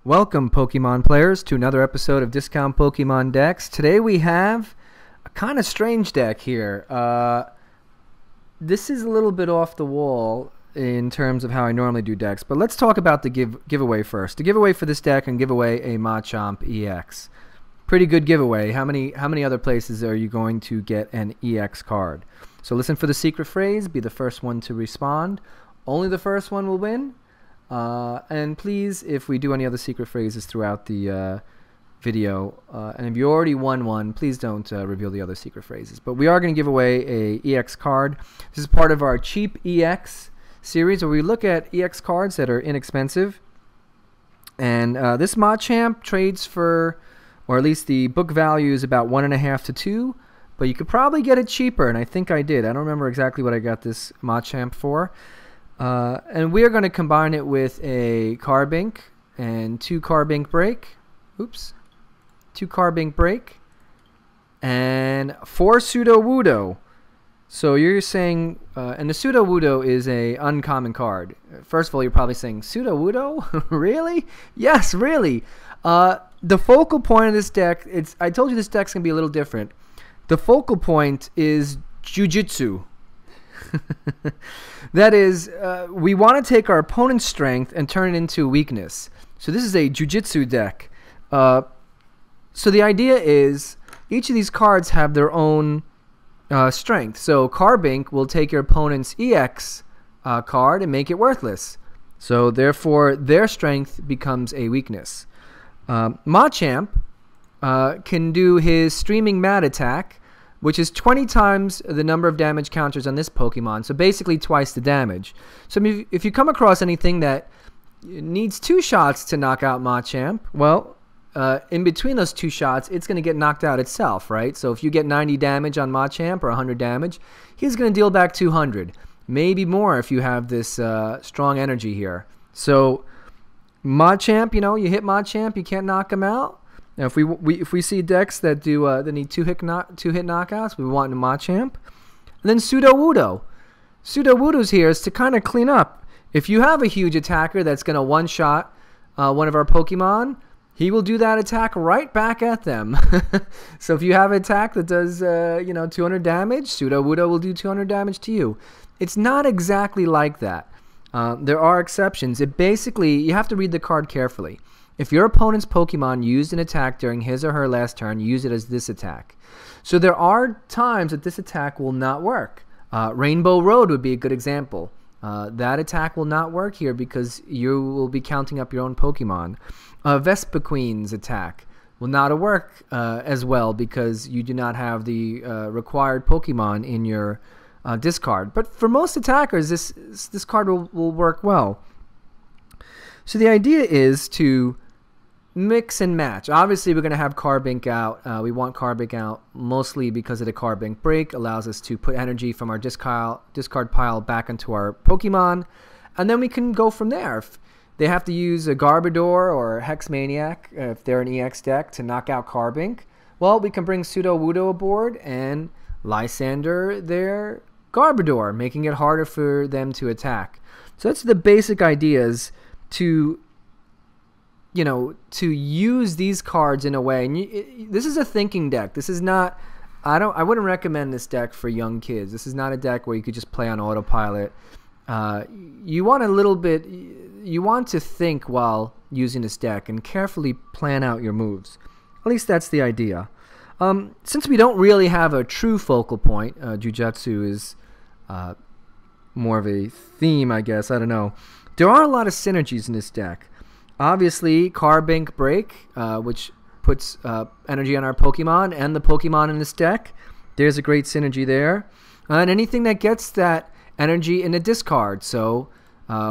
Welcome, Pokemon players, to another episode of Discount Pokemon Decks. Today we have a kind of strange deck here. This is a little bit off the wall in terms of how I normally do decks, but let's talk about the giveaway first. The giveaway for this deck and give away a Machamp-EX. Pretty good giveaway. How many other places are you going to get an EX card? So listen for the secret phrase, be the first one to respond. Only the first one will win. And please, if we do any other secret phrases throughout the video, and if you already won one, please don't reveal the other secret phrases. But we are going to give away a EX card. This is part of our cheap EX series, where we look at EX cards that are inexpensive. And this Machamp trades for, or at least the book value is about 1.5 to 2. But you could probably get it cheaper, and I think I did. I don't remember exactly what I got this Machamp for. And we are going to combine it with a Carbink and 2 Carbink break. Oops. 2 Carbink break. And 4 Sudowoodo. So you're saying, and the Sudowoodo is a uncommon card. First of all, you're probably saying, Sudowoodo? Really? Yes, really. The focal point of this deck, I told you this deck's going to be a little different. The focal point is Jujutsu. That is, we want to take our opponent's strength and turn it into weakness. So this is a Jujutsu deck. So the idea is each of these cards have their own strength. So Carbink will take your opponent's EX card and make it worthless. So therefore, their strength becomes a weakness. Machamp can do his Streaming Mad attack, which is 20 times the number of damage counters on this Pokemon, so basically twice the damage. So if you come across anything that needs 2 shots to knock out Machamp, well, in between those 2 shots, it's going to get knocked out itself, right? So if you get 90 damage on Machamp or 100 damage, he's going to deal back 200. Maybe more if you have this strong energy here. So Machamp, you hit Machamp, you can't knock him out. Now, if we see decks that do that need 2-hit knockouts, we want a Machamp. And then Sudowoodo. Sudowoodo's here is to kind of clean up. If you have a huge attacker that's going to one-shot one of our Pokemon, he will do that attack right back at them. So if you have an attack that does 200 damage, Sudowoodo will do 200 damage to you. It's not exactly like that. There are exceptions. You have to read the card carefully. If your opponent's Pokemon used an attack during his or her last turn, use it as this attack. So there are times that this attack will not work. Rainbow Road would be a good example. That attack will not work here because you will be counting up your own Pokemon. Vespiquen's attack will not work as well because you do not have the required Pokemon in your discard. But for most attackers, this card will work well. So the idea is to mix and match. Obviously, we're going to have Carbink out. We want Carbink out mostly because of the Carbink break. Allows us to put energy from our discard pile back into our Pokemon. And then we can go from there. If they have to use a Garbodor or Hex Maniac, if they're an EX deck, to knock out Carbink, well, we can bring Sudowoodo aboard and Lysandre their Garbodor, making it harder for them to attack. So that's the basic ideas to use these cards in a way. And this is a thinking deck. This is not, I wouldn't recommend this deck for young kids. This is not a deck where you could just play on autopilot. You want to think while using this deck and carefully plan out your moves. At least that's the idea. Since we don't really have a true focal point, Jujutsu is more of a theme, I guess. I don't know. There are a lot of synergies in this deck. Obviously, Carbink break, which puts energy on our Pokemon and the Pokemon in this deck. There's a great synergy there. And anything that gets that energy in a discard. So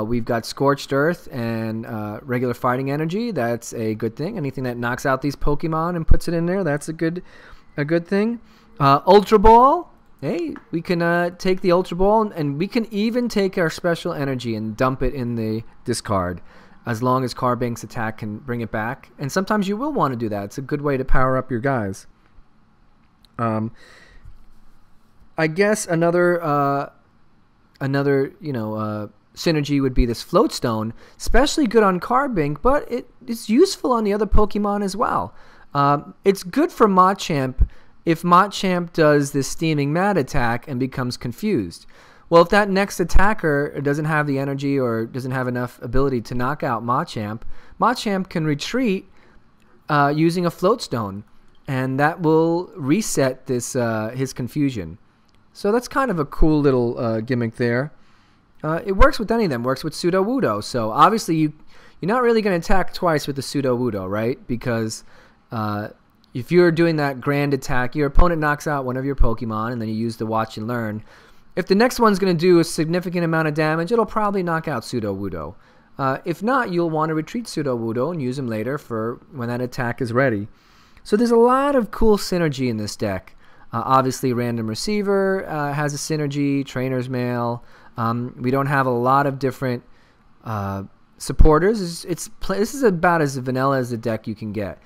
we've got Scorched Earth and regular fighting energy. That's a good thing. Anything that knocks out these Pokemon and puts it in there, that's a good thing. Ultra Ball. Hey, we can take the Ultra Ball and we can even take our special energy and dump it in the discard, as long as Carbink's attack can bring it back. And sometimes you will want to do that. It's a good way to power up your guys. I guess another synergy would be this Float Stone, especially good on Carbink, but it's useful on the other Pokemon as well. It's good for Machamp if Machamp does this Steaming Mad attack and becomes confused. Well, if that next attacker doesn't have the energy or doesn't have enough ability to knock out Machamp, Machamp can retreat using a Float Stone, and that will reset this his confusion. So that's kind of a cool little gimmick there. It works with any of them. Works with Sudowoodo. So obviously you're not really going to attack twice with the Sudowoodo, right? Because if you're doing that grand attack, your opponent knocks out one of your Pokemon, and then you use the Watch and Learn. If the next one's going to do a significant amount of damage, it'll probably knock out Sudowoodo. If not, you'll want to retreat Sudowoodo and use him later for when that attack is ready. So there's a lot of cool synergy in this deck. Obviously, Random Receiver has a synergy, Trainers Mail. We don't have a lot of different supporters. This is about as vanilla as a deck you can get.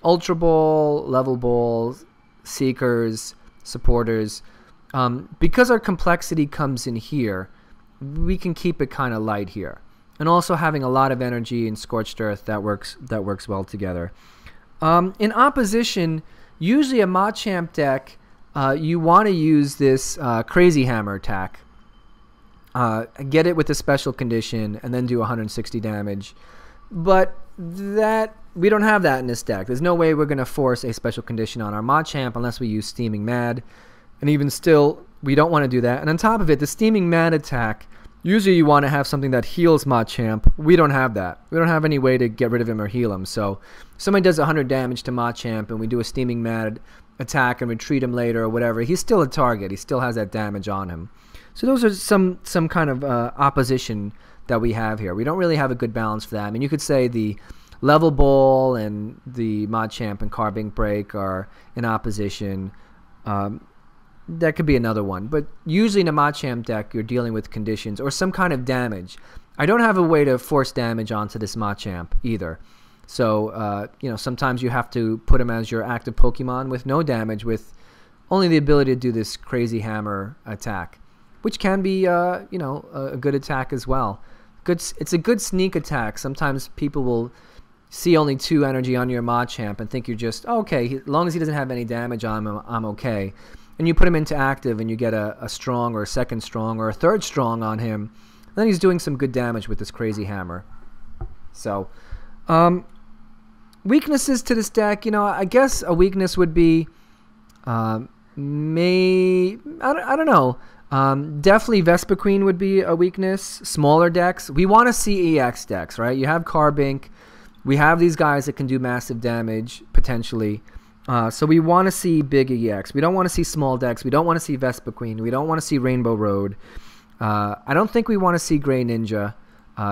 Ultra Ball, Level Ball, Seekers, supporters. Because our complexity comes in here, we can keep it kind of light here. And also having a lot of energy in Scorched Earth, that works well together. In opposition, usually a Machamp deck, you want to use this Crazy Hammer attack. Get it with a special condition and then do 160 damage. But we don't have that in this deck. There's no way we're going to force a special condition on our Machamp unless we use Steaming Mad. And even still, we don't want to do that. And on top of it, the Steaming Mad attack, usually you want to have something that heals Machamp. We don't have that. We don't have any way to get rid of him or heal him. So if somebody does 100 damage to Machamp and we do a Steaming Mad attack and retreat him later or whatever, he's still a target. He still has that damage on him. So those are some kind of opposition that we have here. We don't really have a good balance for that. I mean, you could say the Level Ball and the Machamp and Carbink Break are in opposition. That could be another one. But usually in a Machamp deck, you're dealing with conditions or some kind of damage. I don't have a way to force damage onto this Machamp either. So, sometimes you have to put him as your active Pokemon with no damage, with only the ability to do this Crazy Hammer attack, which can be, a good attack as well. It's a good sneak attack. Sometimes people will see only 2 energy on your Machamp and think you're just, okay, as long as he doesn't have any damage on him, I'm okay. And you put him into active and you get a strong or a second strong or a third strong on him. And then he's doing some good damage with this Crazy Hammer. So, weaknesses to this deck, I guess a weakness would be, I don't know. Definitely Vespiquen would be a weakness. Smaller decks. We want to see EX decks, right? You have Carbink. We have these guys that can do massive damage, potentially. So we want to see big EX. We don't want to see small decks. We don't want to see Vespiquen. We don't want to see Rainbow Road. I don't think we want to see Greninja.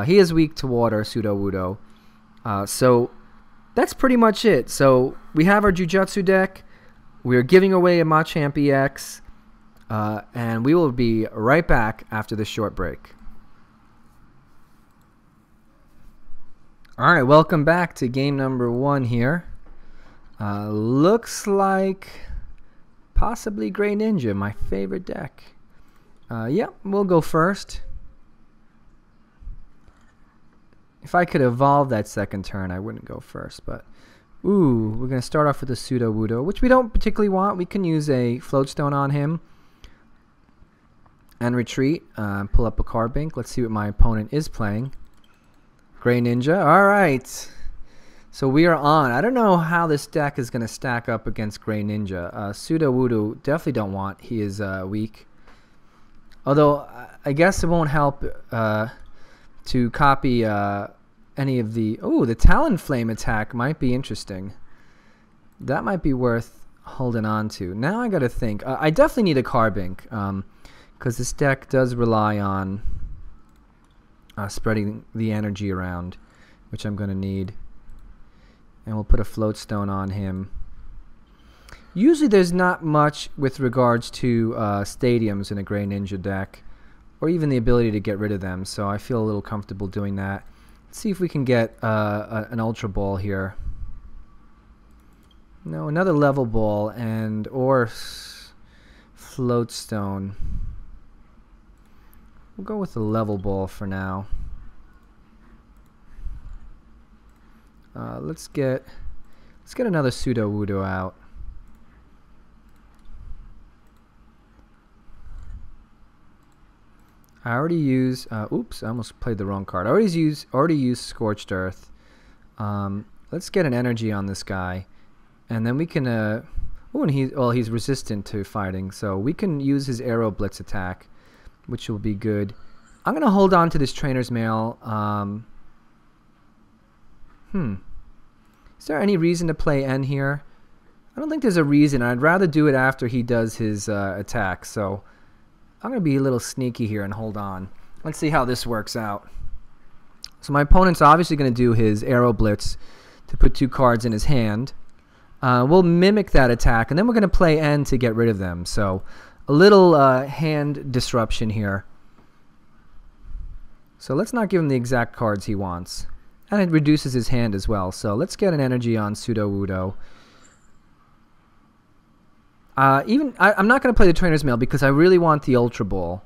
He is weak to water, Sudowoodo. So that's pretty much it. So we have our Jujutsu deck. We're giving away a Machamp-EX. And we will be right back after this short break. Alright, welcome back to game number 1 here. Looks like possibly Greninja, my favorite deck. Yep, we'll go first. If I could evolve that second turn, I wouldn't go first, but ooh, we're going to start off with a Sudowoodo, which we don't particularly want. We can use a Float Stone on him and retreat. Pull up a Carbink. Let's see what my opponent is playing. Greninja. Alright. So we are on. I don't know how this deck is going to stack up against Greninja. Sudowoodo definitely don't want. He is weak. Although, I guess it won't help to copy any of the... Oh, the Talonflame attack might be interesting. That might be worth holding on to. Now I got to think. I definitely need a Carbink. Because this deck does rely on spreading the energy around, which I'm going to need. And we'll put a Float Stone on him. Usually there's not much with regards to stadiums in a Greninja deck, or even the ability to get rid of them, so I feel a little comfortable doing that. Let's see if we can get an Ultra Ball here. No, another Level Ball or Float Stone. We'll go with the Level Ball for now. Let's get another Sudowoodo out. I already used. Oops, I almost played the wrong card. I already used Scorched Earth. Let's get an energy on this guy, and then we can. Oh, and he's resistant to fighting, so we can use his Aero Blitz attack, which will be good. I'm gonna hold on to this Trainer's Mail. Is there any reason to play N here? I don't think there's a reason. I'd rather do it after he does his attack. So I'm going to be a little sneaky here and hold on. Let's see how this works out. So my opponent's obviously going to do his Aero Blitz to put 2 cards in his hand. We'll mimic that attack, and then we're going to play N to get rid of them. So a little hand disruption here. So let's not give him the exact cards he wants. And it reduces his hand as well. So let's get an energy on Sudowoodo. I'm not going to play the Trainer's Mail because I really want the Ultra Ball.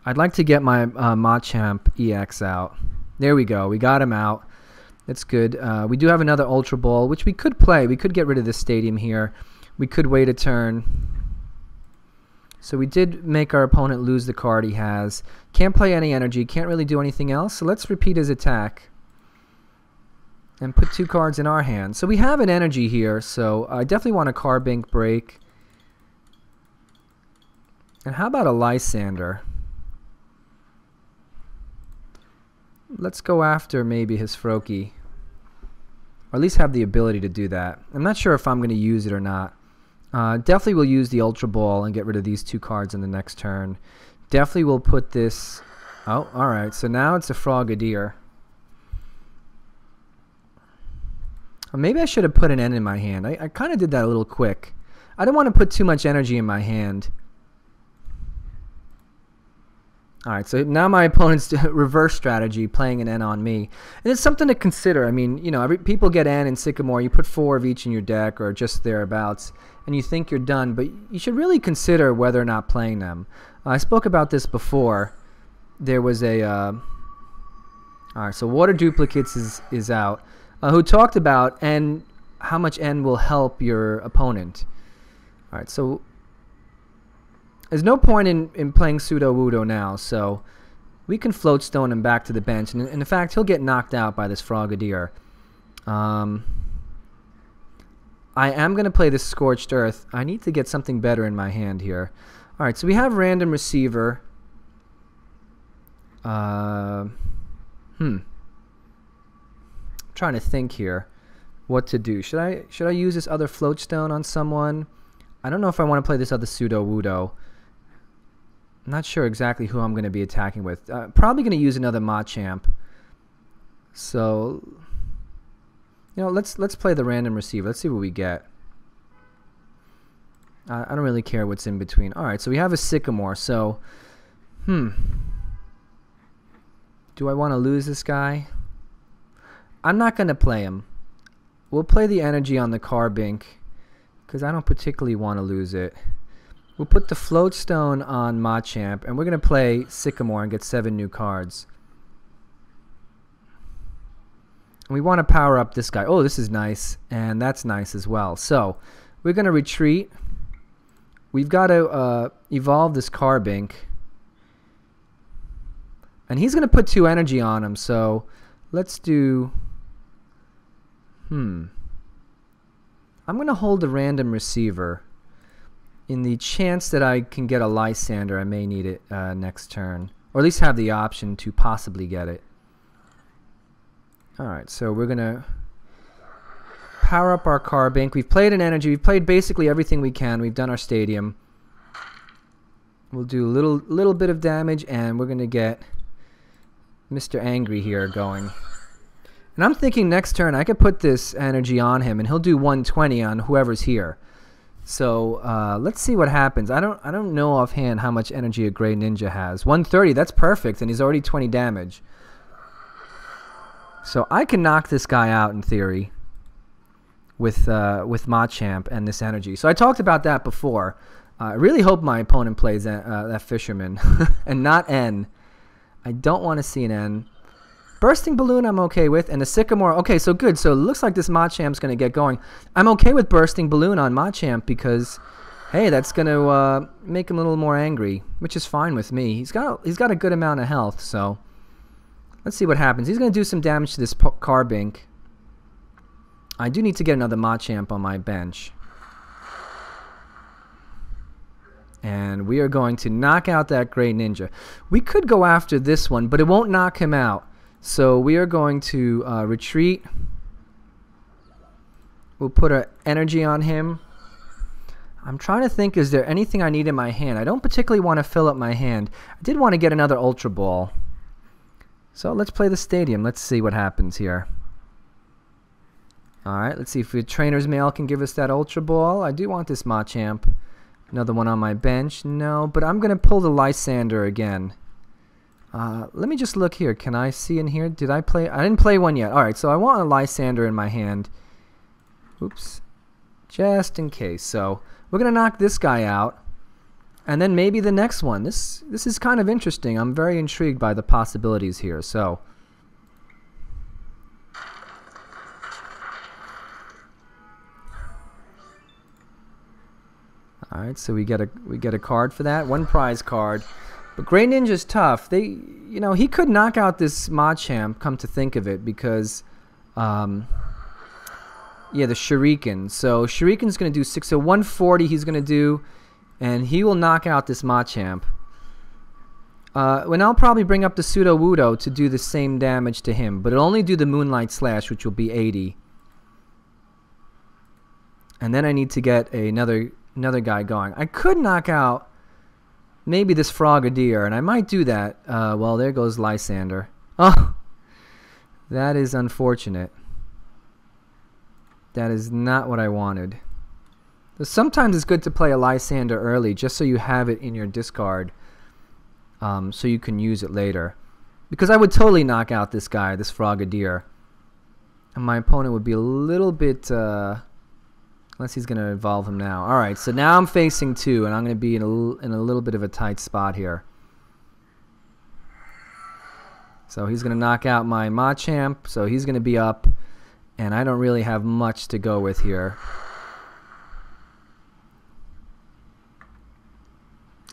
I'd like to get my Machamp-EX out. There we go. We got him out. That's good. We do have another Ultra Ball, which we could play. We could get rid of this stadium here. We could wait a turn. So we did make our opponent lose the card he has. Can't play any energy. Can't really do anything else. So let's repeat his attack. And put 2 cards in our hand. So we have an energy here, so I definitely want a Carbink break. And how about a Lysandre? Let's go after maybe his Froakie. Or at least have the ability to do that. I'm not sure if I'm going to use it or not. Definitely will use the Ultra Ball and get rid of these 2 cards in the next turn. Definitely will put this... Oh, alright, so now it's a Frogadier. Maybe I should have put an N in my hand. I kind of did that a little quick. I don't want to put too much energy in my hand. Alright, so now my opponent's reverse strategy, playing an N on me. And it's something to consider. I mean, you know, people get N and Sycamore. You put 4 of each in your deck or just thereabouts, and you think you're done. But you should really consider whether or not playing them. I spoke about this before. There was a... Alright, so Water Duplicates is out. Who talked about N, how much N will help your opponent. Alright, so there's no point in playing Sudowoodo now, so we can Float Stone him back to the bench. And in fact, he'll get knocked out by this Frogadier. I am going to play this Scorched Earth. I need to get something better in my hand here. Alright, so we have Random Receiver. Trying to think here what to do. Should I use this other Float Stone on someone? I don't know if I want to play this other Sudowoodo. I'm not sure exactly who I'm going to be attacking with. Probably going to use another Machamp. So, you know, let's play the Random Receiver. Let's see what we get. I don't really care what's in between. All right, so we have a Sycamore. So, do I want to lose this guy? I'm not going to play him. We'll play the energy on the Carbink because I don't particularly want to lose it. We'll put the Float Stone on Machamp, and we're going to play Sycamore and get 7 new cards. And we want to power up this guy. Oh, this is nice, and that's nice as well. So we're going to retreat. We've got to evolve this Carbink. And he's going to put 2 energy on him, so let's do... I'm going to hold the Random Receiver. In the chance that I can get a Lysandre, I may need it next turn. Or at least have the option to possibly get it. Alright, so we're going to power up our Carbink. We've played an energy. We've played basically everything we can. We've done our stadium. We'll do a little bit of damage, and we're going to get Mr. Angry here going. And I'm thinking next turn I could put this energy on him, and he'll do 120 on whoever's here. So let's see what happens. I don't know offhand how much energy a Greninja has. 130, that's perfect, and he's already 20 damage. So I can knock this guy out in theory with Machamp and this energy. So I talked about that before. I really hope my opponent plays that Fisherman and not N. I don't want to see an N. Bursting Balloon I'm okay with, and a Sycamore. Okay, so good. So it looks like this Machamp's going to get going. I'm okay with Bursting Balloon on Machamp because, hey, that's going to make him a little more angry, which is fine with me. He's got a good amount of health, so let's see what happens. He's going to do some damage to this Carbink. I do need to get another Machamp on my bench. And we are going to knock out that Greninja. We could go after this one, but it won't knock him out. So we are going to retreat. We'll put our energy on him. I'm trying to think, is there anything I need in my hand? I don't particularly want to fill up my hand. I did want to get another Ultra Ball. So let's play the stadium. Let's see what happens here. Alright, let's see if the Trainers Mail can give us that Ultra Ball. I do want this Machamp. Another one on my bench. No, but I'm going to pull the Lysandre again. Let me just look here. Can I see in here? Did I play? I didn't play one yet. Alright, so I want a Lysandre in my hand. Oops. Just in case. So we're going to knock this guy out. And then maybe the next one. This is kind of interesting. I'm very intrigued by the possibilities here. So alright, so we get a card for that. One prize card. But Greninja's tough. He could knock out this Machamp, come to think of it, because yeah, the Shuriken. So Shuriken's gonna do 6, so 140 he's gonna do, and he will knock out this Machamp. And I'll probably bring up the Sudowoodo to do the same damage to him, but it'll only do the Moonlight Slash, which will be 80. And then I need to get another guy going. I could knock out maybe this Frogadier, and I might do that. Well, there goes Lysandre. Oh, that is unfortunate. That is not what I wanted. But sometimes it's good to play a Lysandre early, just so you have it in your discard, so you can use it later. Because I would totally knock out this guy, this Frogadier, and my opponent would be a little bit... unless he's going to evolve him now. Alright, so now I'm facing 2, and I'm going to be in a little bit of a tight spot here. So he's going to knock out my Machamp, so he's going to be up, and I don't really have much to go with here.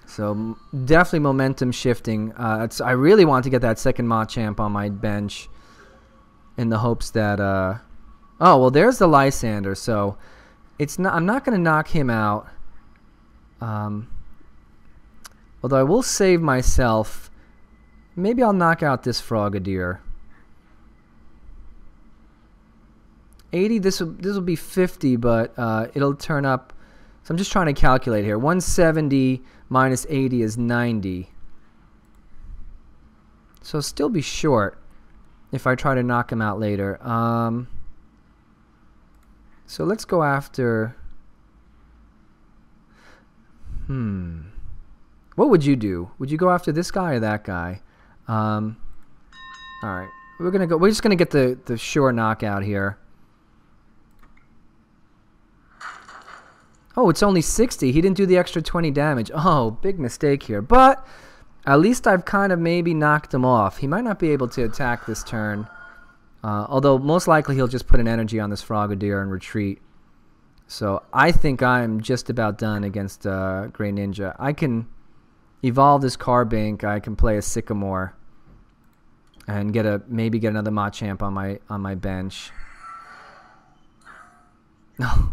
So definitely momentum shifting. I really want to get that second Machamp on my bench in the hopes that... oh, well, there's the Lysandre, so... I'm not going to knock him out. Although I will save myself. Maybe I'll knock out this Frogadier. 80, this will be 50, but it'll turn up. So I'm just trying to calculate here. 170 minus 80 is 90. So I'll still be short if I try to knock him out later. So let's go after... What would you do? Would you go after this guy or that guy? Alright. We're just gonna get the sure knockout here. Oh, it's only 60. He didn't do the extra 20 damage. Oh, big mistake here. But at least I've kind of maybe knocked him off. He might not be able to attack this turn. Although most likely he'll just put an energy on this Frogadier and retreat. So I think I'm just about done against Greninja. I can evolve this Carbink. I can play a Sycamore and maybe get another Machamp on my bench. No,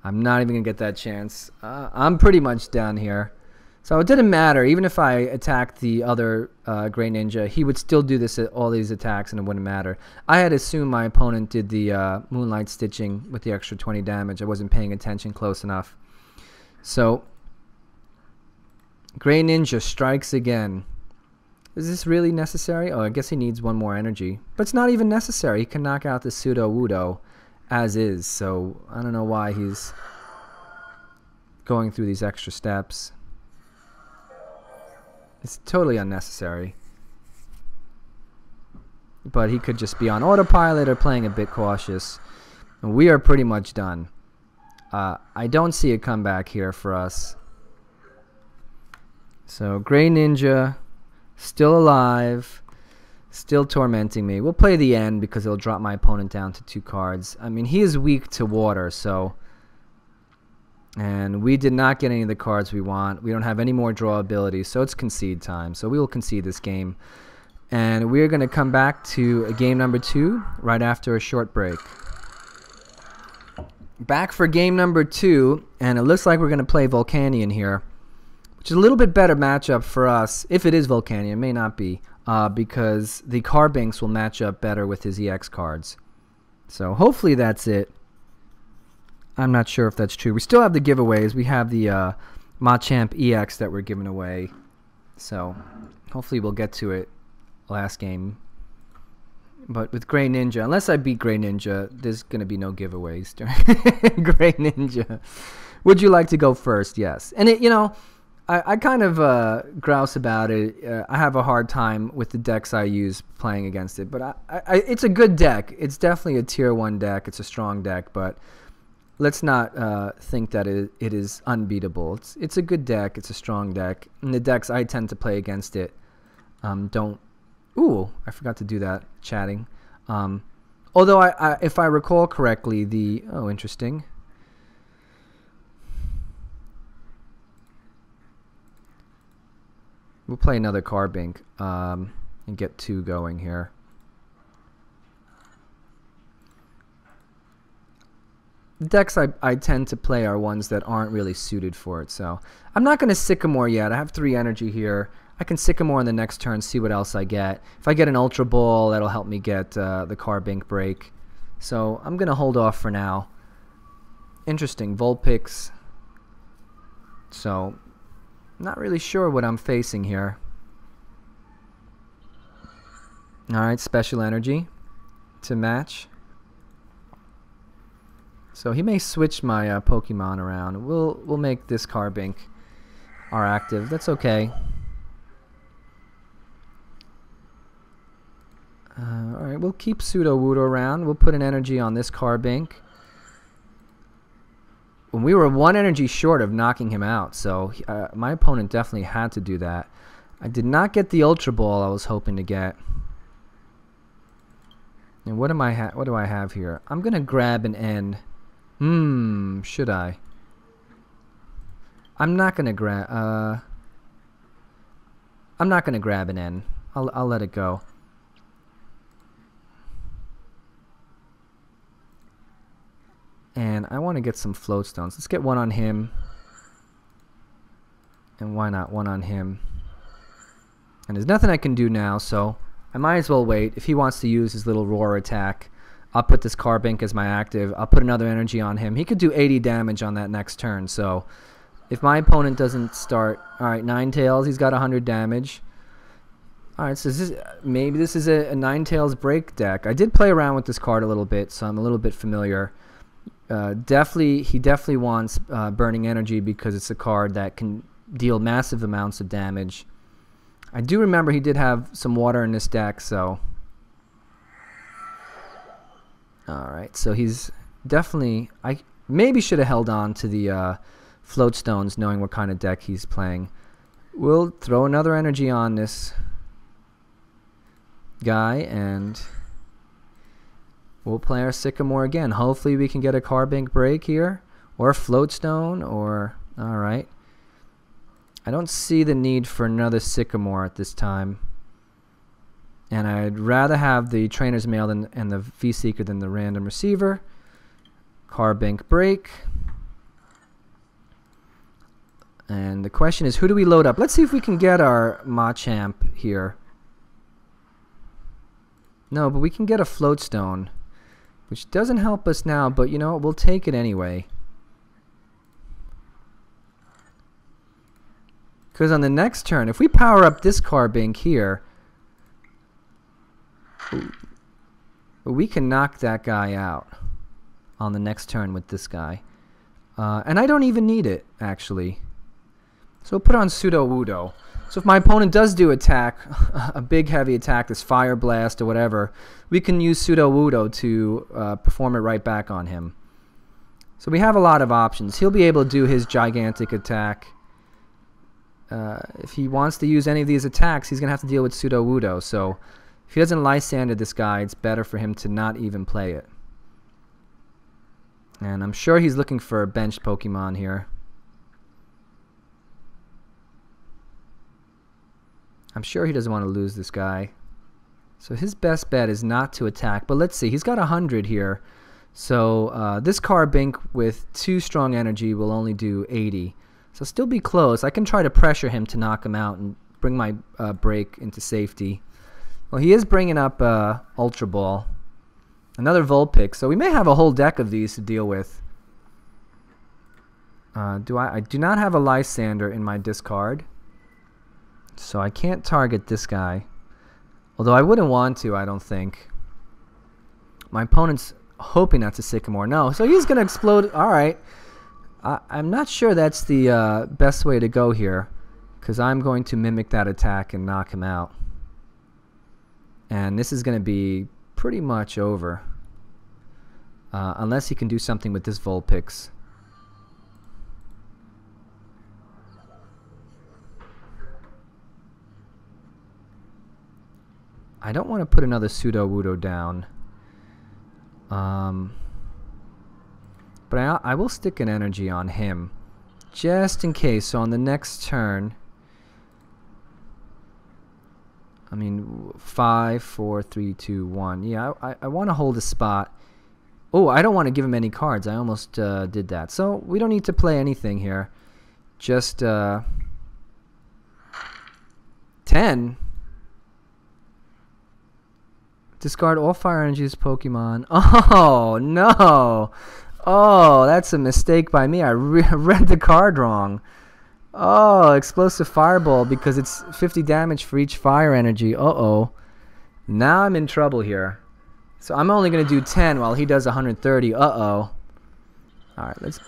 I'm not even gonna get that chance. I'm pretty much done here. So it didn't matter. Even if I attacked the other Greninja, he would still do all these attacks, and it wouldn't matter. I had assumed my opponent did the Moonlight Stitching with the extra 20 damage. I wasn't paying attention close enough. So Greninja strikes again. Is this really necessary? Oh, I guess he needs one more energy. But it's not even necessary. He can knock out the Sudowoodo as is. So I don't know why he's going through these extra steps. It's totally unnecessary. But he could just be on autopilot or playing a bit cautious. And we are pretty much done. I don't see a comeback here for us. So Greninja Still alive. Still tormenting me. We'll play the end because it'll drop my opponent down to 2 cards. I mean, he is weak to water, so... And we did not get any of the cards we want. We don't have any more draw abilities, so it's concede time. So we will concede this game. And we're going to come back to game number 2 right after a short break. Back for game number 2, and it looks like we're going to play Volcanion here, which is a little bit better matchup for us. If it is Volcanion, it may not be, because the Carbinks will match up better with his EX cards. So hopefully that's it. I'm not sure if that's true. We still have the giveaways. We have the Machamp-EX that we're giving away. So hopefully we'll get to it last game. But with Greninja, unless I beat Greninja, there's going to be no giveaways during Greninja. Would you like to go first? Yes. And, you know, I kind of grouse about it. I have a hard time with the decks I use playing against it. But it's a good deck. It's definitely a tier 1 deck. It's a strong deck. But... let's not think that it is unbeatable. It's a good deck. It's a strong deck. And the decks I tend to play against it don't... Ooh, I forgot to do that, chatting. Although, if I recall correctly, the... Oh, interesting. We'll play another Carbink and get 2 going here. The decks I tend to play are ones that aren't really suited for it, so I'm not going to Sycamore yet. I have 3 energy here. I can Sycamore on the next turn, see what else I get. If I get an Ultra Ball, that'll help me get the Carbink break. So I'm going to hold off for now. Interesting, Vulpix. So, not really sure what I'm facing here. Alright, Special Energy to match. So he may switch my Pokemon around. We'll make this Carbink our active. That's okay. Alright, we'll keep Sudowoodo around. We'll put an energy on this Carbink. We were 1 energy short of knocking him out, so my opponent definitely had to do that. I did not get the Ultra Ball I was hoping to get. And what do I have here? I'm gonna grab an N. Should I? I'm not gonna grab. I'm not gonna grab an N. I'll let it go. And I want to get some Float Stones. Let's get 1 on him. And why not 1 on him? And there's nothing I can do now, so I might as well wait. If he wants to use his little roar attack, I'll put this Carbink as my active. I'll put another energy on him. He could do 80 damage on that next turn. So if my opponent doesn't start... Alright, Ninetales. He's got 100 damage. Alright, so maybe this is a Ninetales break deck. I did play around with this card a little bit, so I'm a little bit familiar. He definitely wants Burning Energy because it's a card that can deal massive amounts of damage. I do remember he did have some water in this deck, so... Alright, so he's definitely... I maybe should have held on to the Float Stones, knowing what kind of deck he's playing. We'll throw another energy on this guy, and we'll play our Sycamore again. Hopefully we can get a Carbink break here, or a Float Stone, or... Alright. I don't see the need for another Sycamore at this time. And I'd rather have the Trainers Mail and the V-Seeker than the Random Receiver. Carbink break. And the question is, who do we load up? Let's see if we can get our Machamp here. No, but we can get a Float Stone, which doesn't help us now, but you know what? We'll take it anyway. Because on the next turn, if we power up this Carbink here, we can knock that guy out on the next turn with this guy. And I don't even need it, actually. So we'll put on Sudowoodo. So if my opponent does do attack, a big heavy attack, this Fire Blast or whatever, we can use Sudowoodo to perform it right back on him. So we have a lot of options. He'll be able to do his gigantic attack. if he wants to use any of these attacks, he's going to have to deal with Sudowoodo. So if he doesn't Lysandre this guy, it's better for him to not even play it. And I'm sure he's looking for a benched Pokemon here. I'm sure he doesn't want to lose this guy. So his best bet is not to attack. But let's see. He's got 100 here. So this Carbink with 2 strong energy will only do 80. So still be close. I can try to pressure him to knock him out and bring my break into safety. Well, he is bringing up Ultra Ball. Another Vulpix. So we may have a whole deck of these to deal with. I do not have a Lysandre in my discard. So I can't target this guy. Although I wouldn't want to, I don't think. My opponent's hoping that's a Sycamore. No, so he's going to explode. Alright. I'm not sure that's the best way to go here. Because I'm going to mimic that attack and knock him out. And this is going to be pretty much over. Unless he can do something with this Vulpix. I don't want to put another Sudowoodo down. But I will stick an energy on him. Just in case. So on the next turn... I mean, 5, 4, 3, 2, 1. Yeah, I want to hold a spot. Oh, I don't want to give him any cards. I almost did that. So we don't need to play anything here. Just 10. Discard all fire energies Pokemon. Oh, no. Oh, that's a mistake by me. I read the card wrong. Oh, explosive fireball because it's 50 damage for each fire energy. Uh-oh. Now I'm in trouble here. So I'm only going to do 10 while he does 130. Uh-oh. Alright, let's...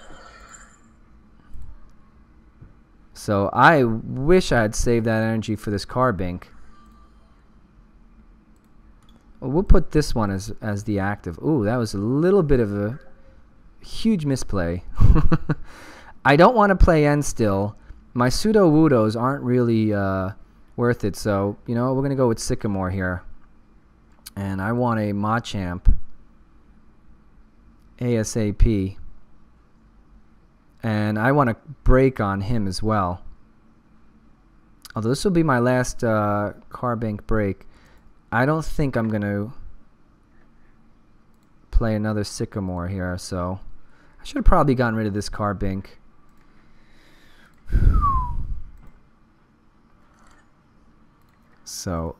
So I wish I had saved that energy for this Carbink. Well, we'll put this one as the active. Ooh, that was a little bit of a huge misplay. I don't want to play N still. My Sudowoodos aren't really worth it, so, you know, we're going to go with Sycamore here. And I want a Machamp ASAP. And I want to break on him as well. Although this will be my last Carbink break. I don't think I'm going to play another Sycamore here, so I should have probably gotten rid of this Carbink. So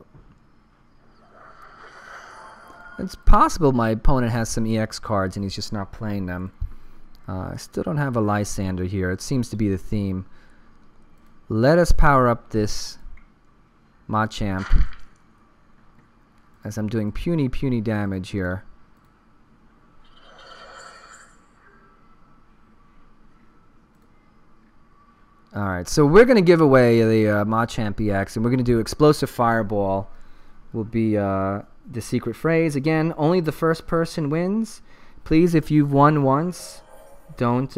it's possible my opponent has some EX cards and he's just not playing them. I still don't have a Lysandre here. It seems to be the theme. Let us power up this Machamp, as I'm doing puny damage here. Alright, so we're going to give away the Machamp-EX, and we're going to do Explosive Fireball. Will be the secret phrase. Again, only the first person wins. Please, if you've won once, don't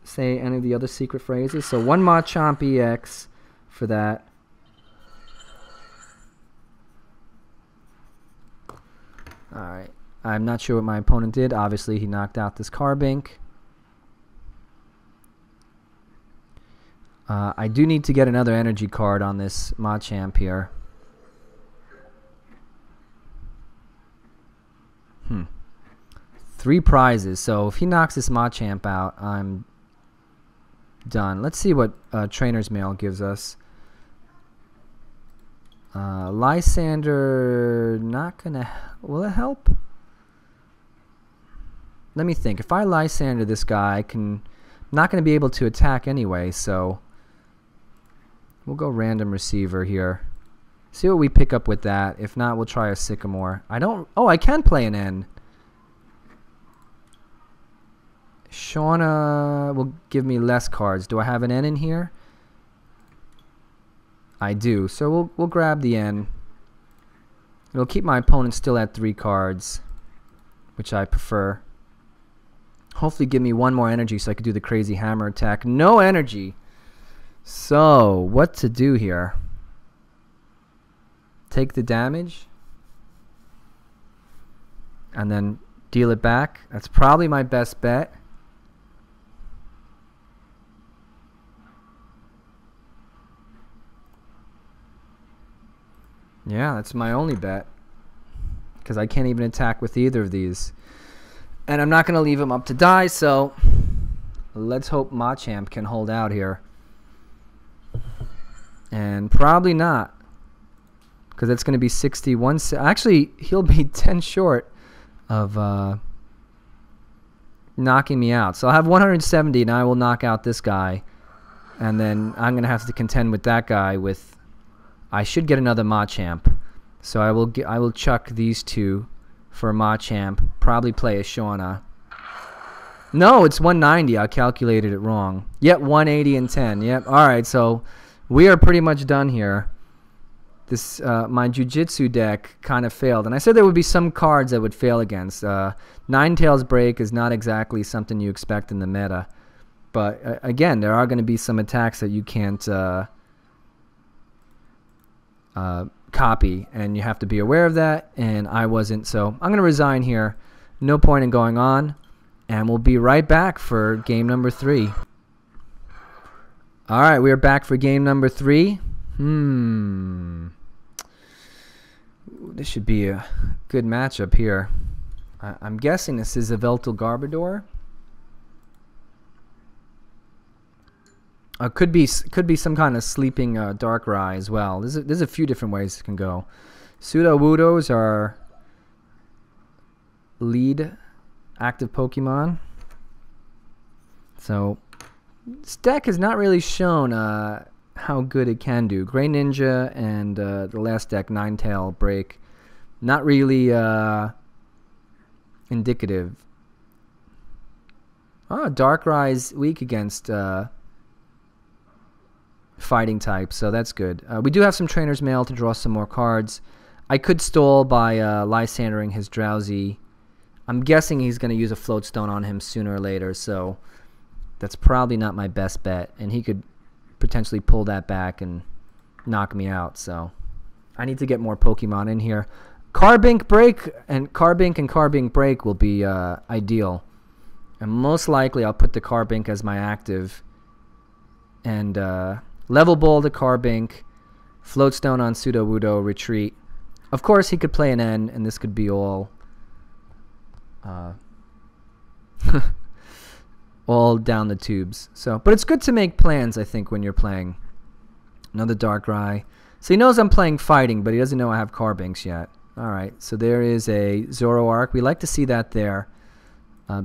say any of the other secret phrases. So one Machamp-EX for that. Alright, I'm not sure what my opponent did. Obviously, he knocked out this Carbink. I do need to get another energy card on this Machamp here. 3 prizes. So if he knocks this Machamp out, I'm done. Let's see what Trainers Mail gives us. Lysandre, not gonna... Will it help? Let me think. If I Lysandre this guy, I'm not going to be able to attack anyway, so... We'll go Random Receiver here. See what we pick up with that. If not, we'll try a Sycamore. Oh, I can play an N. Shauna will give me less cards. Do I have an N in here? I do. So we'll grab the N. It'll keep my opponent still at 3 cards, which I prefer. Hopefully give me 1 more energy so I can do the crazy hammer attack. No energy. So, what to do here? Take the damage and then deal it back. That's probably my best bet. Yeah, that's my only bet, because I can't even attack with either of these. And I'm not going to leave him up to die, so let's hope Machamp can hold out here. And probably not, because it's going to be 61. Actually, he'll be 10 short of knocking me out. So I'll have 170, and I will knock out this guy. And then I'm going to have to contend with that guy with... I should get another Machamp. So I will chuck these two for Machamp. Probably play a Shauna. No, it's 190. I calculated it wrong. Yep, 180 and 10. Yep. All right, so we are pretty much done here. This my Jujutsu deck kind of failed, and I said there would be some cards that would fail against. Ninetales Break is not exactly something you expect in the meta, but again, there are going to be some attacks that you can't copy, and you have to be aware of that, and I wasn't, so I'm going to resign here. No point in going on, and we'll be right back for game number 3. Alright, we are back for game number 3. This should be a good matchup here. I'm guessing this is a Veltal Garbodor. Could be some kind of sleeping Darkrai as well. There's a few different ways it can go. Sudowoodos are lead active Pokemon. So this deck has not really shown how good it can do. Greninja and the last deck, Ninetales Break, not really indicative. Oh, Darkrai's weak against fighting type, so that's good. We do have some Trainers Mail to draw some more cards. I could stall by Lysandering his Drowsy. I'm guessing he's going to use a Float Stone on him sooner or later, so that's probably not my best bet, and he could potentially pull that back and knock me out, so I need to get more Pokemon in here. Carbink and Carbink Break will be ideal, and most likely I'll put the Carbink as my active, and Level Ball to Carbink, Float Stone on Sudowoodo, retreat. Of course, he could play an N, and this could be all all down the tubes. So, but it's good to make plans, I think, when you're playing. Another Darkrai. So he knows I'm playing fighting, but he doesn't know I have Carbinks yet. All right, so there is a Zoroark. We like to see that there,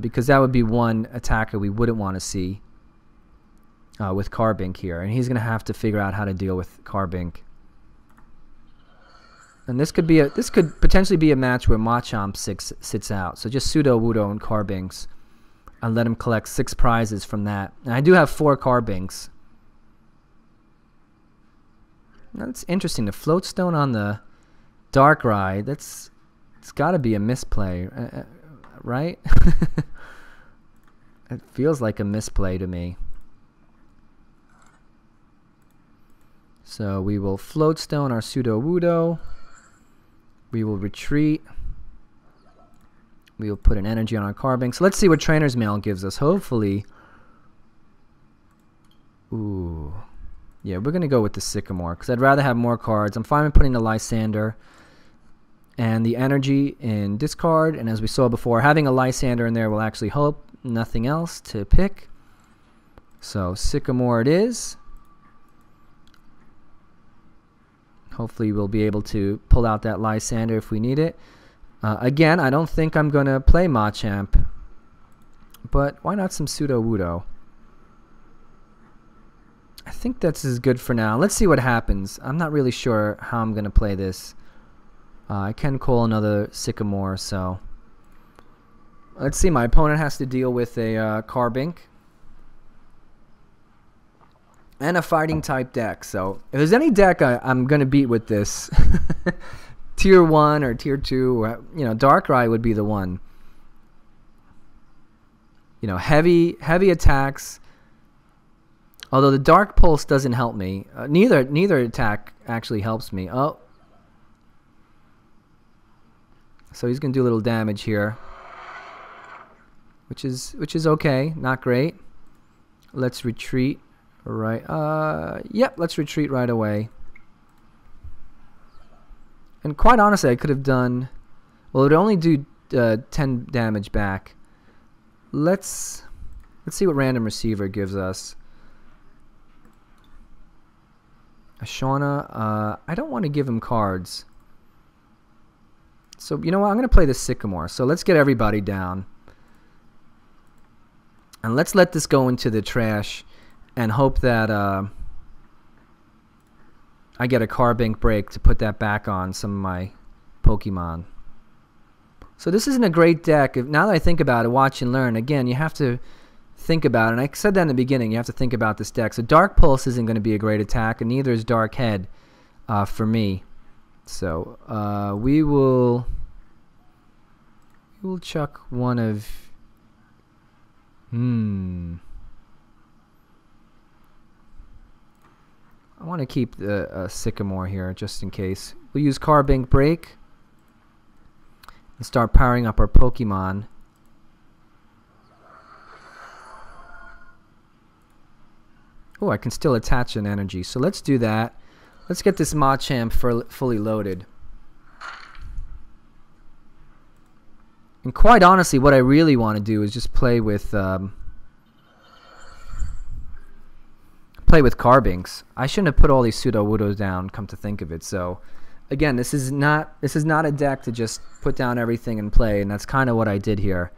because that would be one attacker we wouldn't want to see with Carbink here, and he's going to have to figure out how to deal with Carbink. And this could potentially be a match where Machamp sits out. So just Sudowoodo and Carbinks, and let him collect 6 prizes from that. And I do have 4 Carbinks. Now that's interesting. The Float Stone on the Darkrai. It's got to be a misplay, right? It feels like a misplay to me. So we will Float Stone our Sudowoodo. We will retreat. We will put an energy on our Carbink. So let's see what Trainer's Mail gives us. Hopefully. Ooh. Yeah, we're going to go with the Sycamore, because I'd rather have more cards. I'm fine with putting the Lysandre and the energy in discard. And as we saw before, having a Lysandre in there will actually help. Nothing else to pick. So Sycamore it is. Hopefully we'll be able to pull out that Lysandre if we need it. Again, I don't think I'm going to play Machamp, but why not some Sudowoodo? I think that's as good for now. Let's see what happens. I'm not really sure how I'm going to play this. I can call another Sycamore, so let's see. My opponent has to deal with a Carbink and a fighting type deck. So if there's any deck I'm going to beat with this, tier 1 or tier 2, or, you know, Darkrai would be the one. You know, heavy attacks, Although the Dark Pulse doesn't help me. Neither attack actually helps me. Oh. So he's going to do a little damage here. Which is okay. Not great. Let's retreat. Right. Yep, let's retreat right away. And quite honestly, I could have done... Well, it would only do 10 damage back. Let's see what Random Receiver gives us. A Shauna. I don't want to give him cards. So, you know what? I'm going to play the Sycamore. So, let's get everybody down. And let's let this go into the trash and hope that I get a Carbink break to put that back on some of my Pokemon. So this isn't a great deck. Now that I think about it, watch and learn, again, you have to think about it. And I said that in the beginning, you have to think about this deck. So Dark Pulse isn't going to be a great attack, and neither is Dark Head for me. So we'll chuck one of... I want to keep the Sycamore here just in case. We'll use Carbink Break and start powering up our Pokemon. Oh, I can still attach an energy. So let's do that. Let's get this Machamp fully loaded. And quite honestly, what I really want to do is just play with Carbinks. I shouldn't have put all these Sudowoodos down, come to think of it. So again, this is not a deck to just put down everything and play, and that's kind of what I did here.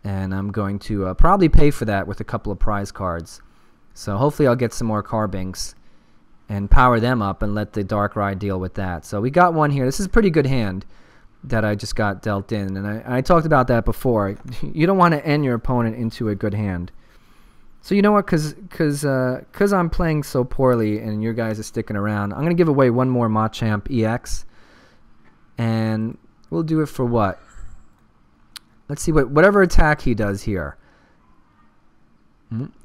And I'm going to probably pay for that with a couple of prize cards. So hopefully I'll get some more Carbinks and power them up and let the Darkrai deal with that. So we got one here. This is a pretty good hand that I just got dealt in, and I talked about that before. You don't want to end your opponent into a good hand. So you know what, because I'm playing so poorly and your guys are sticking around, I'm going to give away one more Machamp-EX, and we'll do it for what? Let's see whatever attack he does here.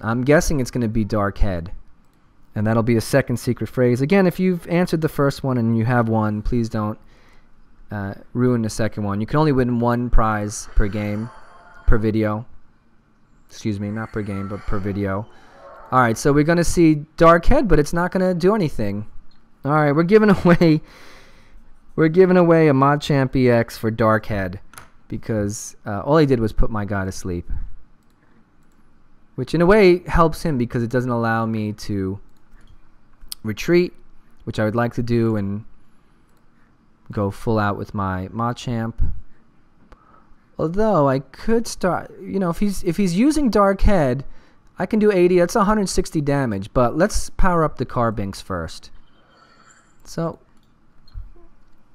I'm guessing it's going to be Dark Head, and that'll be a second secret phrase. Again, if you've answered the first one and you have one, please don't ruin the second one. You can only win one prize per game, per video. Excuse me, not per game, but per video. Alright, so we're going to see Dark Head, but it's not going to do anything. Alright, we're giving away a Machamp-EX for Dark Head, because all he did was put my guy to sleep. Which in a way helps him, because it doesn't allow me to retreat, which I would like to do, and go full out with my Machamp. Although I could start, you know, if he's using Dark Head, I can do 80. That's 160 damage. But let's power up the Carbinks first. So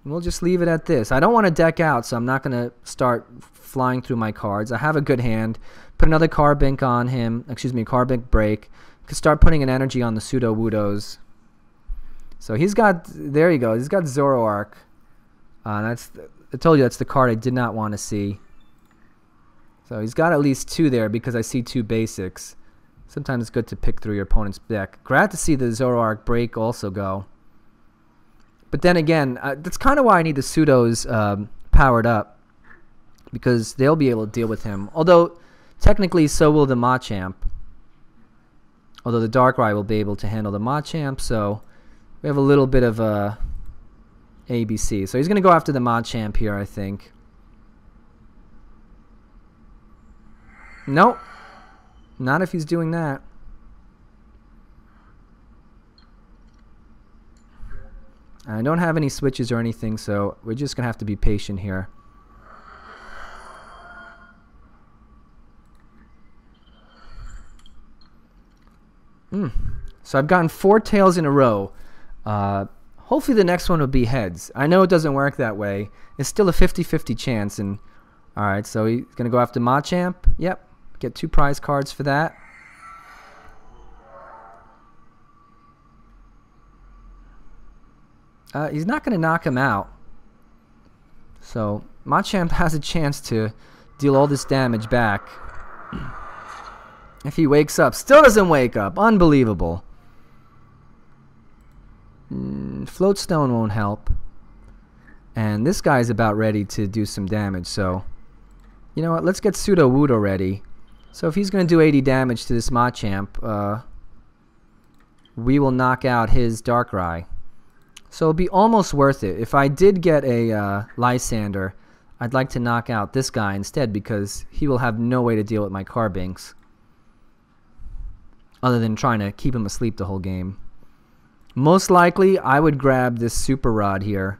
we'll just leave it at this. I don't want to deck out, so I'm not going to start flying through my cards. I have a good hand. Put another Carbink on him. Excuse me, Carbink Break. Could start putting an energy on the Sudowoodos. So he's got, there you go. He's got Zoroark. I told you that's the card I did not want to see. So he's got at least two there because I see two basics. Sometimes it's good to pick through your opponent's deck. Glad to see the Zoroark Break also go. But then again, that's kind of why I need the Pseudos powered up, because they'll be able to deal with him. Although, technically, so will the Machamp. Although the Darkrai will be able to handle the Machamp, so we have a little bit of a ABC. So he's going to go after the Machamp here, I think. Nope. Not if he's doing that. I don't have any switches or anything, so we're just going to have to be patient here. So I've gotten 4 tails in a row. Hopefully the next one will be heads. I know it doesn't work that way. It's still a 50-50 chance. And alright, so he's going to go after Machamp. Yep. Get 2 prize cards for that. He's not going to knock him out. So Machamp has a chance to deal all this damage back. If he wakes up. Still doesn't wake up. Unbelievable. Float Stone won't help. And this guy's about ready to do some damage. So, you know what? Let's get Sudowoodo ready. So if he's going to do 80 damage to this Machamp, we will knock out his Darkrai. So it'll be almost worth it. If I did get a Lysandre, I'd like to knock out this guy instead because he will have no way to deal with my Carbinks. Other than trying to keep him asleep the whole game. Most likely, I would grab this Super Rod here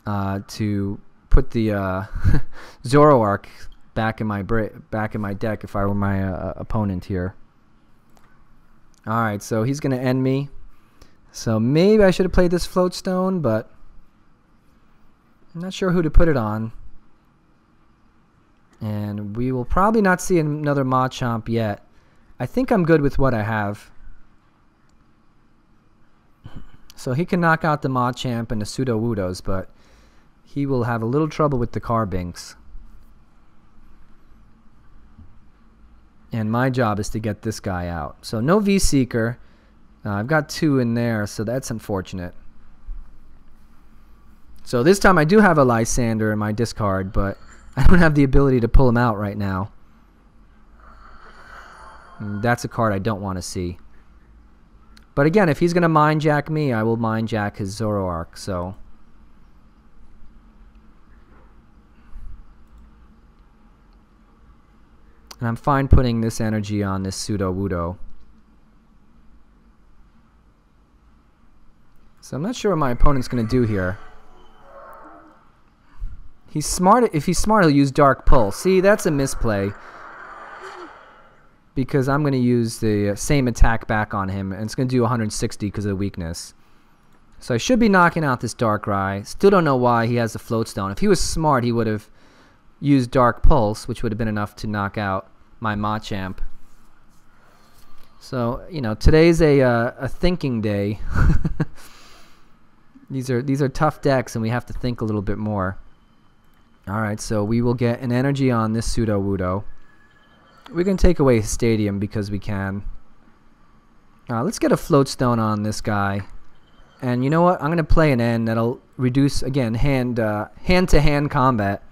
to put the Zoroark back in my deck if I were my opponent here. All right, so he's gonna end me. So maybe I should have played this Float Stone, but I'm not sure who to put it on. And we will probably not see another Machamp yet. I think I'm good with what I have. So he can knock out the Machamp and the Sudowoodos, but he will have a little trouble with the Carbinks. And my job is to get this guy out. So no V-Seeker. I've got 2 in there, so that's unfortunate. So this time I do have a Lysandre in my discard, but I don't have the ability to pull him out right now. And that's a card I don't want to see. But again, if he's going to Mind Jack me, I will Mind Jack his Zoroark, so... And I'm fine putting this energy on this Sudowoodo. So I'm not sure what my opponent's going to do here. He's smart. If he's smart, he'll use Dark Pulse. See, that's a misplay. Because I'm going to use the same attack back on him, and it's going to do 160 because of the weakness. So I should be knocking out this Darkrai. Still don't know why he has the Float Stone. If he was smart, he would have used Dark Pulse, which would have been enough to knock out my Machamp. So, you know, today's a thinking day. These are tough decks, and we have to think a little bit more. Alright, so we will get an energy on this Sudowoodo. We can take away his Stadium because we can. Let's get a Float Stone on this guy. And you know what? I'm going to play an N that'll reduce, again, hand-to-hand combat.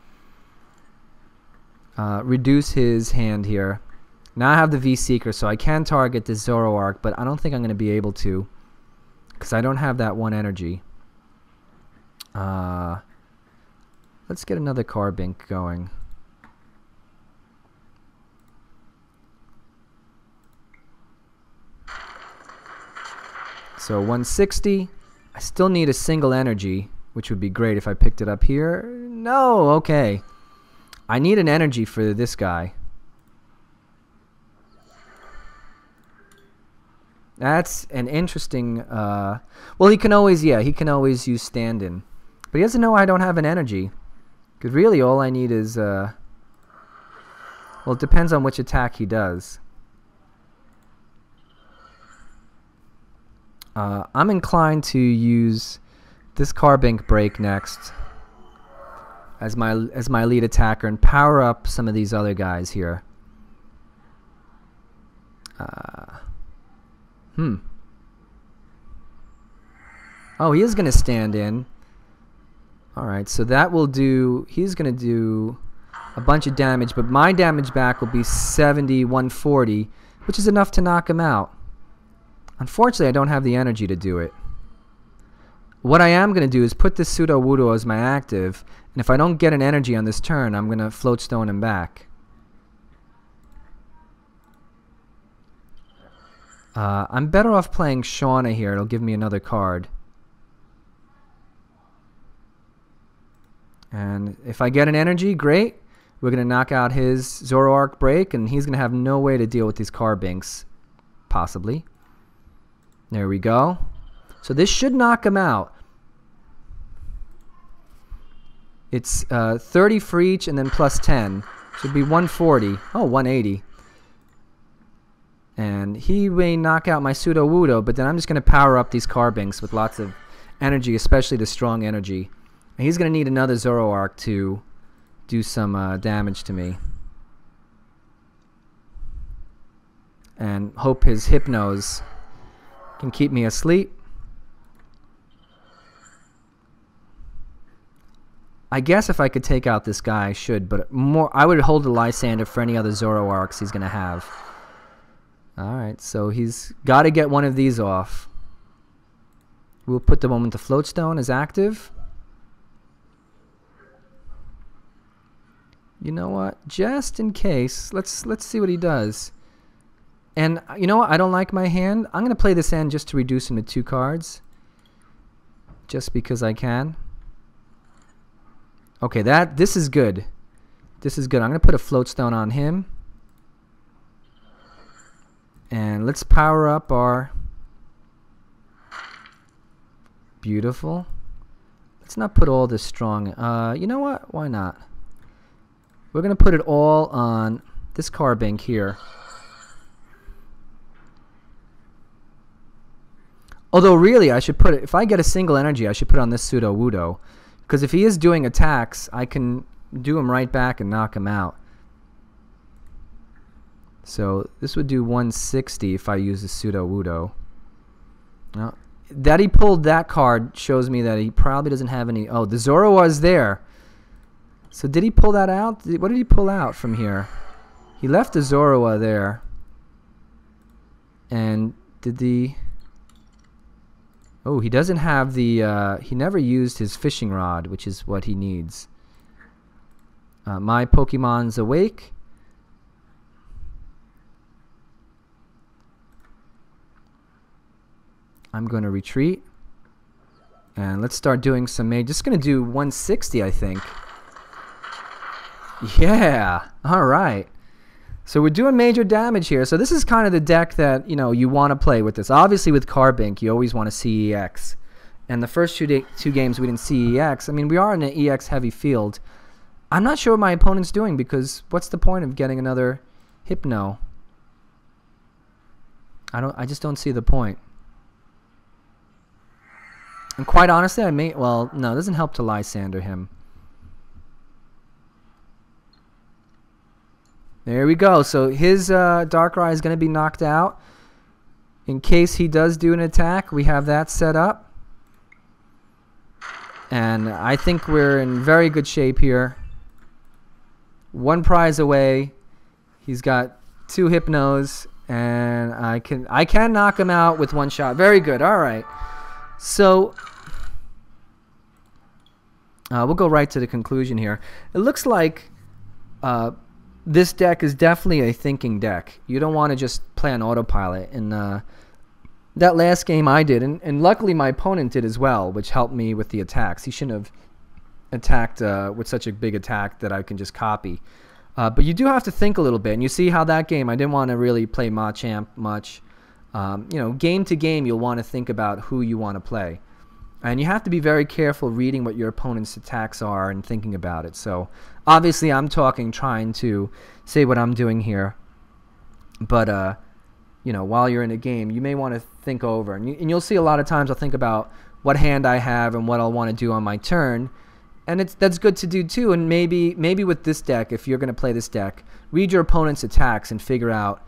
Reduce his hand here. Now I have the V-Seeker, so I can target this Zoroark, but I don't think I'm going to be able to. Because I don't have that 1 energy. Let's get another Carbink going. So 160. I still need a single energy, which would be great if I picked it up here. No, okay. I need an energy for this guy. That's an interesting... well, he can always use stand-in. But he doesn't know I don't have an energy. Because really all I need is... well, it depends on which attack he does. I'm inclined to use this Carbink Break next as my lead attacker and power up some of these other guys here. Oh, he is going to stand in. Alright, so that will do... He's going to do a bunch of damage, but my damage back will be 70, 140, which is enough to knock him out. Unfortunately, I don't have the energy to do it. What I am going to do is put this Sudowoodo as my active, and if I don't get an energy on this turn, I'm going to Float Stone him back. I'm better off playing Shauna here. It'll give me another card. And if I get an energy, great. We're going to knock out his Zoroark Break, and he's going to have no way to deal with these Carbinks, possibly. There we go. So this should knock him out. It's 30 for each and then plus 10. Should be 140. Oh, 180. And he may knock out my Sudowoodo, but then I'm just going to power up these Carbinks with lots of energy, especially the Strong Energy. And he's going to need another Zoroark to do some damage to me. and hope his Hypnos can keep me asleep. I guess if I could take out this guy, I should, but I would hold the Lysandre for any other Zoroarks he's going to have. Alright, so he's got to get one of these off. We'll put the moment the Float Stone is active. You know what? Just in case, let's see what he does. And you know what? I don't like my hand. I'm going to play this end just to reduce him to 2 cards. Just because I can. Okay, this is good. This is good. I'm going to put a Float Stone on him. And let's power up our... Beautiful. Let's not put all this strong... you know what? Why not? We're going to put it all on this Carbink here. Although really, I should put it... If I get a single energy, I should put it on this Sudowoodo. Because if he is doing attacks, I can do him right back and knock him out. So this would do 160 if I use the Sudowoodo. Now, that he pulled that card shows me that he probably doesn't have any... Oh, the Zoroark is there. So did he pull that out? What did he pull out from here? He left the Zoroark there. And did the... Oh, he doesn't have the... he never used his fishing rod, which is what he needs. My Pokemon's awake. I'm going to retreat. And let's start doing some major... Just going to do 160, I think. Yeah! Alright. So we're doing major damage here. So this is kind of the deck that, you know, you want to play with this. Obviously with Carbink, you always want to see EX. And the first two games we didn't see EX. I mean, we are in an EX heavy field. I'm not sure what my opponent's doing because what's the point of getting another Hypno? I just don't see the point. And quite honestly, well, no, it doesn't help to Lysandre him. There we go. So his Darkrai is going to be knocked out. In case he does do an attack, we have that set up. And I think we're in very good shape here. 1 prize away. He's got 2 Hypnos. And I can knock him out with 1 shot. Very good. All right. So we'll go right to the conclusion here. It looks like... this deck is definitely a thinking deck. You don't want to just play on autopilot. And that last game I did, and luckily my opponent did as well, which helped me with the attacks. He shouldn't have attacked with such a big attack that I can just copy. But you do have to think a little bit. And you see how that game, I didn't want to really play Machamp much. You know, game to game, you'll want to think about who you want to play. And you have to be very careful reading what your opponent's attacks are and thinking about it. So, obviously, I'm trying to say what I'm doing here. But, you know, while you're in a game, you may want to think over. And you'll see a lot of times I'll think about what hand I have and what I'll want to do on my turn. And that's good to do, too. And maybe with this deck, if you're going to play this deck, read your opponent's attacks and figure out...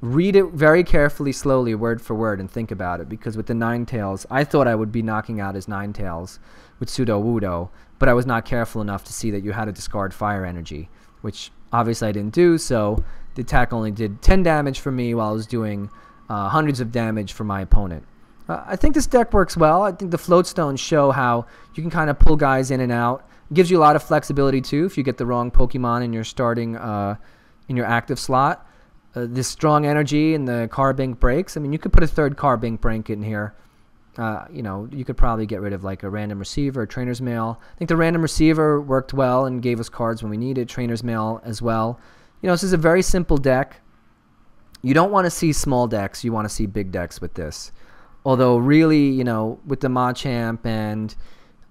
Read it very carefully, slowly, word for word, and think about it. Because with the Ninetales, I thought I would be knocking out his Ninetales with Sudowoodo, but I was not careful enough to see that you had to discard Fire Energy, which obviously I didn't do, so the attack only did 10 damage for me while I was doing hundreds of damage for my opponent. I think this deck works well. I think the Float Stones show how you can kind of pull guys in and out. It gives you a lot of flexibility, too, if you get the wrong Pokemon in your starting, in your active slot. This Strong Energy and the Carbink breaks. I mean, you could put a 3rd Carbink break in here. You know, you could probably get rid of like a Random Receiver, Trainers Mail. I think the Random Receiver worked well and gave us cards when we needed. Trainers Mail as well. You know, this is a very simple deck. You don't want to see small decks. You want to see big decks with this. Although, really, you know, with the Machamp and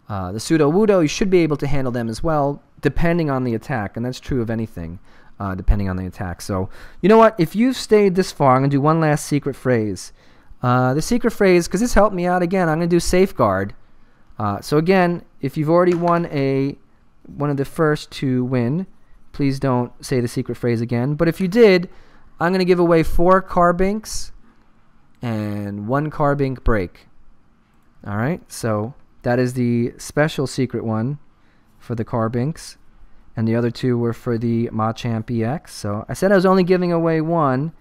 the Sudowoodo, you should be able to handle them as well, depending on the attack. And that's true of anything. Depending on the attack. So, you know what? If you've stayed this far, I'm going to do one last secret phrase. The secret phrase, because this helped me out again, I'm going to do Safeguard. So again, if you've already won one of the first to win, please don't say the secret phrase again. But if you did, I'm going to give away 4 Carbinks and 1 Carbink break. All right, so that is the special secret one for the Carbinks, and the other 2 were for the Machamp-EX. So I said I was only giving away 1,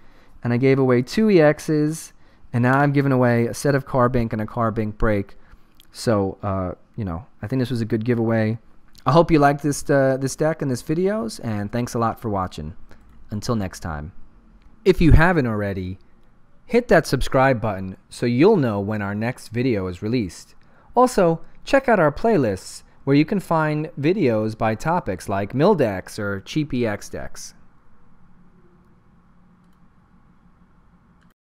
and I gave away 2 EXs, and now I'm giving away a set of Carbink and a Carbink break. So, you know, I think this was a good giveaway. I hope you liked this deck and this videos, and thanks a lot for watching. Until next time. If you haven't already, hit that subscribe button so you'll know when our next video is released. Also, check out our playlists where you can find videos by topics like mill decks or cheap EX decks.